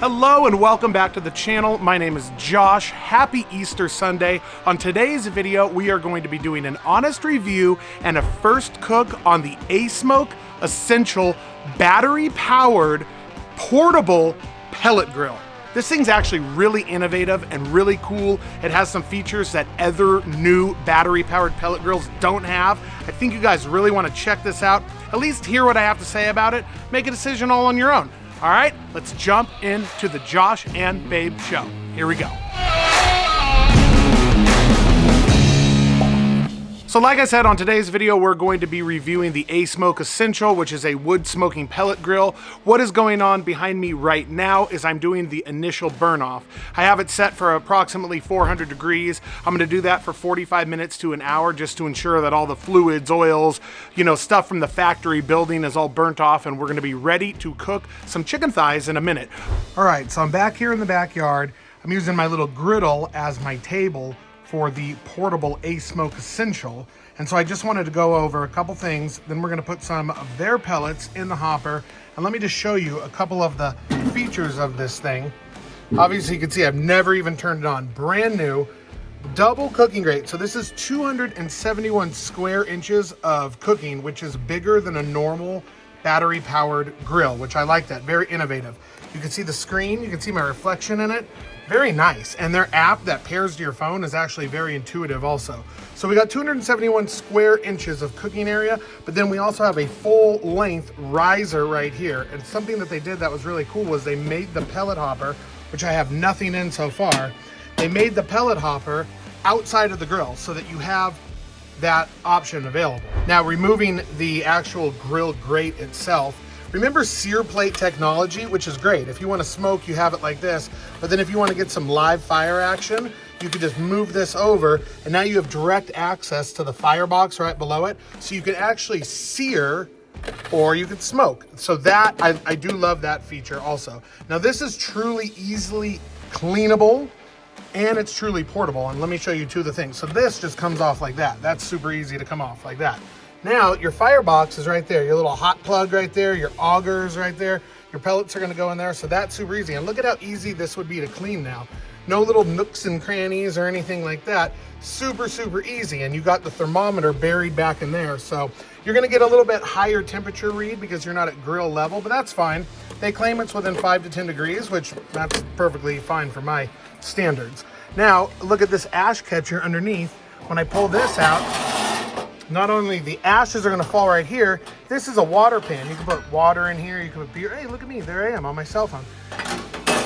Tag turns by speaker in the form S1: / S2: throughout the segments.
S1: Hello and welcome back to the channel. My name is Josh. Happy Easter Sunday. On today's video, we are going to be doing an honest review and a first cook on the ASMOKE Essential battery-powered portable pellet grill. This thing's actually really innovative and really cool. It has some features that other new battery-powered pellet grills don't have. I think you guys really want to check this out, at least hear what I have to say about it, make a decision all on your own. All right, let's jump into the Josh and Babe show. Here we go. So like I said, on today's video, we're going to be reviewing the ASMOKE Essential, which is a wood smoking pellet grill. What is going on behind me right now is I'm doing the initial burn off. I have it set for approximately 400 degrees. I'm gonna do that for 45 minutes to an hour just to ensure that all the fluids, oils, stuff from the factory building is all burnt off, and we're gonna be ready to cook some chicken thighs in a minute. All right, so I'm back here in the backyard. I'm using my little griddle as my table for the portable ASMOKE Essential. And so I just wanted to go over a couple things. Then we're gonna put some of their pellets in the hopper. And let me just show you a couple of the features of this thing. Obviously you can see I've never even turned it on. Brand new, double cooking grate. So this is 271 square inches of cooking, which is bigger than a normal battery powered grill, which I like that, very innovative. You can see the screen, you can see my reflection in it. Very nice. And their app that pairs to your phone is actually very intuitive also. So we got 271 square inches of cooking area, but then we also have a full length riser right here. And something that they did that was really cool was they made the pellet hopper, which I have nothing in so far. They made the pellet hopper outside of the grill so that you have that option available. Now, removing the actual grill grate itself, remember sear plate technology, which is great. If you want to smoke, you have it like this. But then if you want to get some live fire action, you can just move this over, and now you have direct access to the firebox right below it. So you can actually sear or you can smoke. So that, I do love that feature also. Now this is truly easily cleanable, and it's truly portable. And let me show you two of the things. So this just comes off like that. That's super easy to come off like that. Now, your firebox is right there, your little hot plug right there, your augers right there, your pellets are gonna go in there, so that's super easy. And look at how easy this would be to clean now. No little nooks and crannies or anything like that. Super, super easy. And you got the thermometer buried back in there. So you're gonna get a little bit higher temperature read because you're not at grill level, but that's fine. They claim it's within 5 to 10 degrees, which that's perfectly fine for my standards. Now, look at this ash catcher underneath. When I pull this out, not only the ashes are gonna fall right here, this is a water pan. You can put water in here, you can put beer. Hey, look at me, there I am on my cell phone.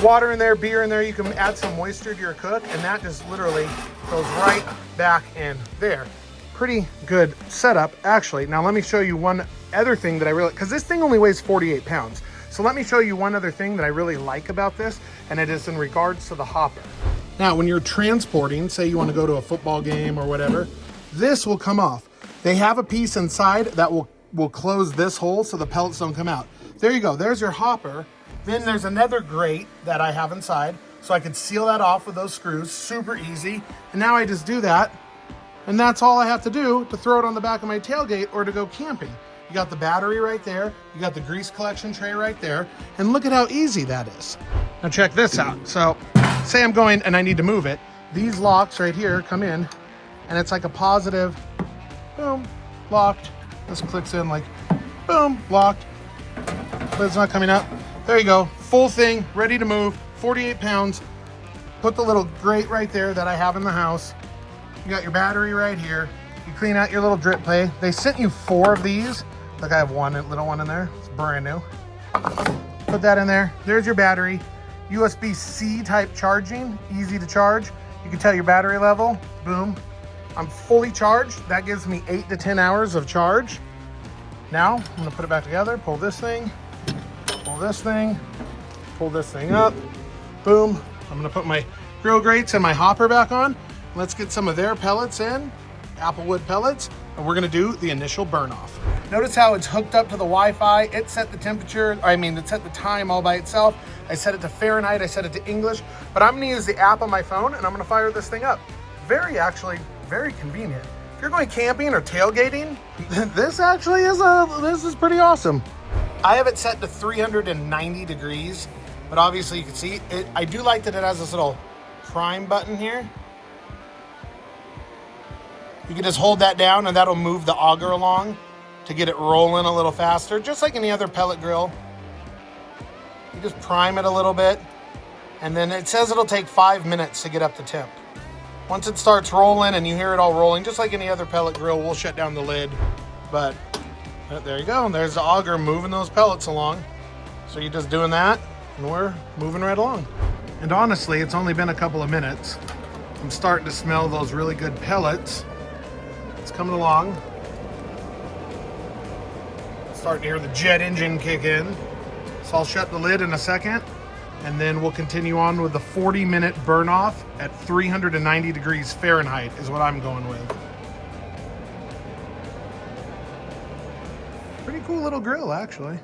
S1: Water in there, beer in there, you can add some moisture to your cook, and that just literally goes right back in there. Pretty good setup, actually. Now let me show you one other thing that I really, because this thing only weighs 48 pounds. So let me show you one other thing that I really like about this, and it is in regards to the hopper. Now, when you're transporting, say you wanna go to a football game or whatever, this will come off. They have a piece inside that will close this hole so the pellets don't come out. There you go, there's your hopper. Then there's another grate that I have inside, so I can seal that off with those screws, super easy. And now I just do that, and that's all I have to do to throw it on the back of my tailgate or to go camping. You got the battery right there, you got the grease collection tray right there, and look at how easy that is. Now check this out. So, say I'm going and I need to move it. These locks right here come in, and it's like a positive, boom, locked. This clicks in like, boom, locked. But it's not coming up. There you go, full thing, ready to move, 48 pounds. Put the little grate right there that I have in the house. You got your battery right here. You clean out your little drip plate. They sent you 4 of these. Look, I have one little one in there, it's brand new. Put that in there, there's your battery. USB-C type charging, easy to charge. You can tell your battery level, boom. I'm fully charged. That gives me 8 to 10 hours of charge. Now, I'm gonna put it back together, pull this thing, pull this thing, pull this thing up, boom. I'm gonna put my grill grates and my hopper back on. Let's get some of their pellets in, applewood pellets, and we're gonna do the initial burn off. Notice how it's hooked up to the Wi-Fi. It set the temperature, it set the time all by itself. I set it to Fahrenheit, I set it to English, but I'm gonna use the app on my phone and I'm gonna fire this thing up. Very convenient. If you're going camping or tailgating, this is pretty awesome. I have it set to 390 degrees But obviously you can see it. I do like that it has this little prime button here. You can just hold that down and that'll move the auger along to get it rolling a little faster, just like any other pellet grill. You just prime it a little bit, and then it says it'll take 5 minutes to get up to temp. Once it starts rolling and you hear it all rolling, just like any other pellet grill, we'll shut down the lid. But there you go, and there's the auger moving those pellets along. So you're just doing that, and we're moving right along. And honestly, it's only been a couple of minutes. I'm starting to smell those really good pellets. It's coming along. Starting to hear the jet engine kick in. So I'll shut the lid in a second, and then we'll continue on with the 40-minute burn off at 390 degrees Fahrenheit is what I'm going with. Pretty cool little grill, actually.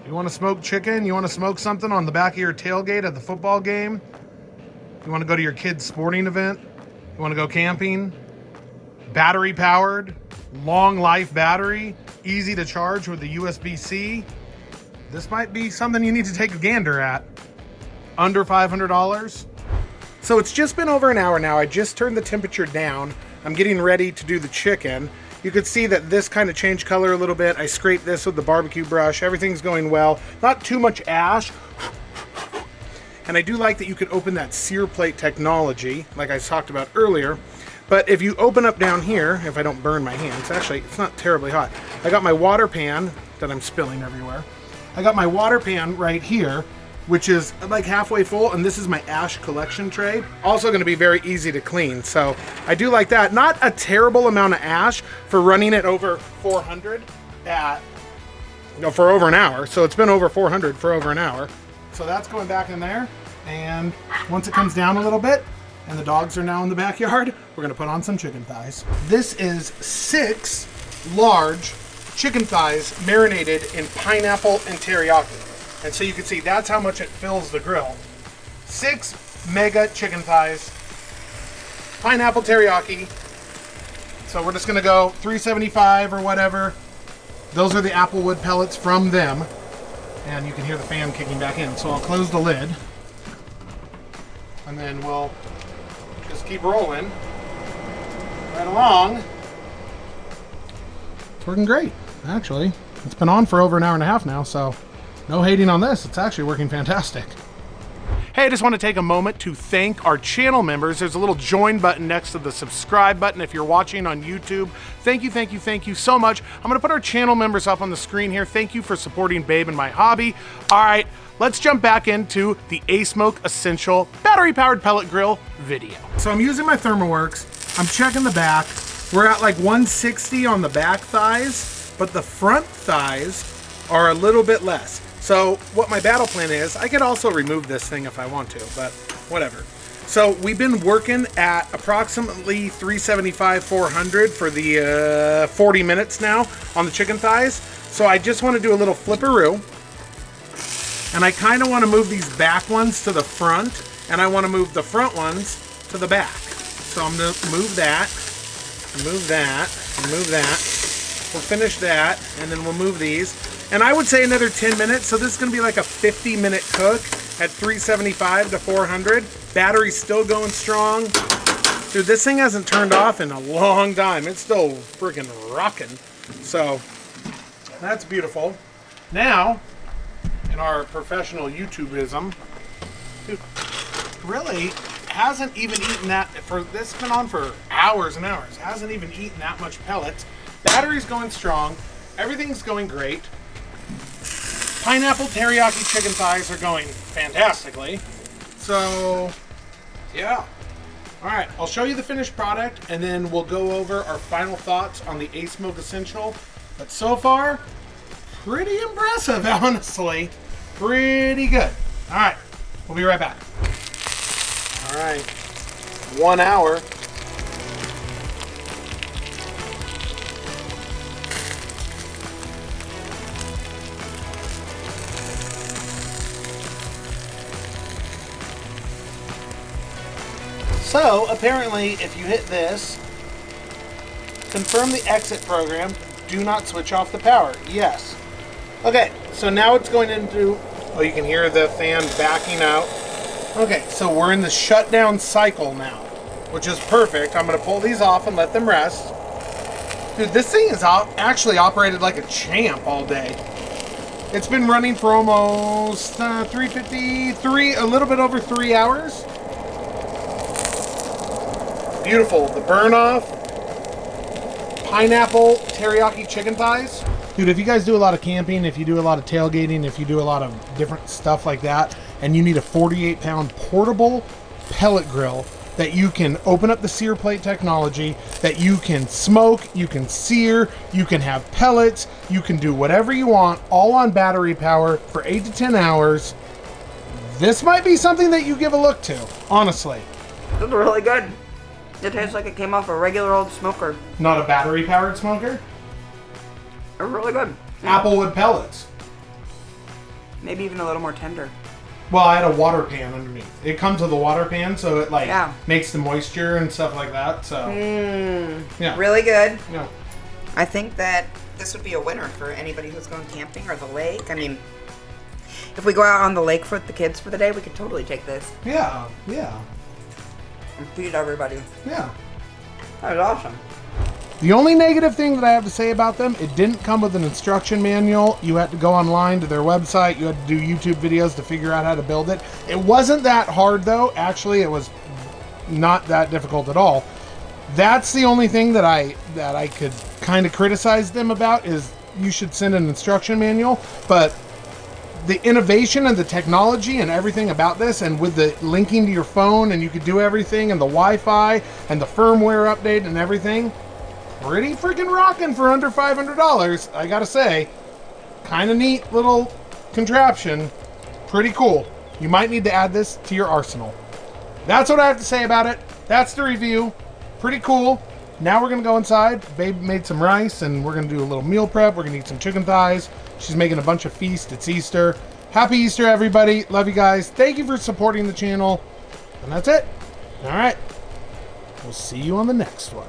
S1: You want to smoke chicken? You want to smoke something on the back of your tailgate at the football game? You want to go to your kid's sporting event? You want to go camping? Battery powered, long life battery, easy to charge with the USB-C. This might be something you need to take a gander at. Under $500. So it's just been over an hour now. I just turned the temperature down. I'm getting ready to do the chicken. You could see that this kind of changed color a little bit. I scraped this with the barbecue brush. Everything's going well. Not too much ash. And I do like that you can open that sear plate technology, like I talked about earlier. But if you open up down here, if I don't burn my hands, actually, it's not terribly hot. I got my water pan that I'm spilling everywhere. I got my water pan right here, which is like halfway full, and this is my ash collection tray. Also gonna be very easy to clean, so I do like that. Not a terrible amount of ash for running it over 400 for over an hour. So it's been over 400 for over an hour. So that's going back in there, and once it comes down a little bit, and the dogs are now in the backyard, we're gonna put on some chicken thighs. This is 6 large chicken thighs marinated in pineapple and teriyaki. And so you can see that's how much it fills the grill. 6 mega chicken thighs, pineapple teriyaki. So we're just gonna go 375 or whatever. Those are the applewood pellets from them. And you can hear the fan kicking back in. So I'll close the lid. And then we'll just keep rolling right along. It's working great, actually. It's been on for over an hour and a half now, so no hating on this. It's actually working fantastic. Hey, I just want to take a moment to thank our channel members. There's a little join button next to the subscribe button if you're watching on YouTube. Thank you, thank you, thank you so much. I'm going to put our channel members up on the screen here. Thank you for supporting Babe and my hobby. All right, let's jump back into the ASMOKE Essential battery-powered pellet grill video. So I'm using my ThermoWorks. I'm checking the back. We're at like 160 on the back thighs, but the front thighs are a little bit less. So what my battle plan is, I could also remove this thing if I want to, but whatever. So we've been working at approximately 375, 400 for the 40 minutes now on the chicken thighs. So I just want to do a little flipperoo. And I kind of want to move these back ones to the front, and I want to move the front ones to the back. So I'm going to move that, and move that, and move that. We'll finish that, and then we'll move these. And I would say another 10 minutes, so this is gonna be like a 50-minute cook at 375 to 400. Battery's still going strong. Dude, this thing hasn't turned off in a long time. It's still freaking rocking. So, that's beautiful. Now, in our professional YouTubeism, dude, really hasn't even eaten that, this has been on for hours and hours, hasn't even eaten that much pellets. Battery's going strong, everything's going great. Pineapple teriyaki chicken thighs are going fantastically. So, yeah. All right, I'll show you the finished product, and then we'll go over our final thoughts on the ASMOKE Essential. But so far, pretty impressive, honestly. Pretty good. All right, we'll be right back. All right, 1 hour. So, apparently, if you hit this, confirm the exit program, do not switch off the power. Yes. Okay, so now it's going into, oh, you can hear the fan backing out. Okay, so we're in the shutdown cycle now, which is perfect. I'm gonna pull these off and let them rest. Dude, this thing is actually operated like a champ all day. It's been running for almost 353, a little bit over 3 hours. Beautiful, the burn off. Pineapple teriyaki chicken thighs. Dude, if you guys do a lot of camping, if you do a lot of tailgating, if you do a lot of different stuff like that, and you need a 48-pound portable pellet grill that you can open up the sear plate technology, that you can smoke, you can sear, you can have pellets, you can do whatever you want, all on battery power for 8 to 10 hours, this might be something that you give a look to, honestly.
S2: This is really good. It tastes like it came off a regular old smoker.
S1: Not a battery-powered smoker?
S2: They're really good.
S1: Applewood pellets.
S2: Maybe even a little more tender.
S1: Well, I had a water pan underneath. It comes with a water pan, so it makes the moisture and stuff like that. So yeah,
S2: really good.
S1: Yeah,
S2: I think that this would be a winner for anybody who's going camping or the lake. I mean, if we go out on the lake for the kids for the day, we could totally take this.
S1: Yeah, yeah.
S2: And feed everybody.
S1: Yeah.
S2: That was awesome.
S1: The only negative thing that I have to say about them, it didn't come with an instruction manual. You had to go online to their website. You had to do YouTube videos to figure out how to build it. It wasn't that hard though. Actually, it was not that difficult at all. That's the only thing that I could kind of criticize them about, is you should send an instruction manual. But the innovation and the technology and everything about this, and with the linking to your phone, and you could do everything, and the Wi-Fi and the firmware update and everything, pretty freaking rocking for under $500, I gotta say. Kind of neat little contraption. Pretty cool. You might need to add this to your arsenal. That's what I have to say about it. That's the review. Pretty cool. Now we're gonna go inside. Babe made some rice, and we're gonna do a little meal prep. We're gonna eat some chicken thighs. She's making a bunch of feast. It's Easter. Happy Easter, everybody. Love you guys. Thank you for supporting the channel. And that's it. All right. We'll see you on the next one.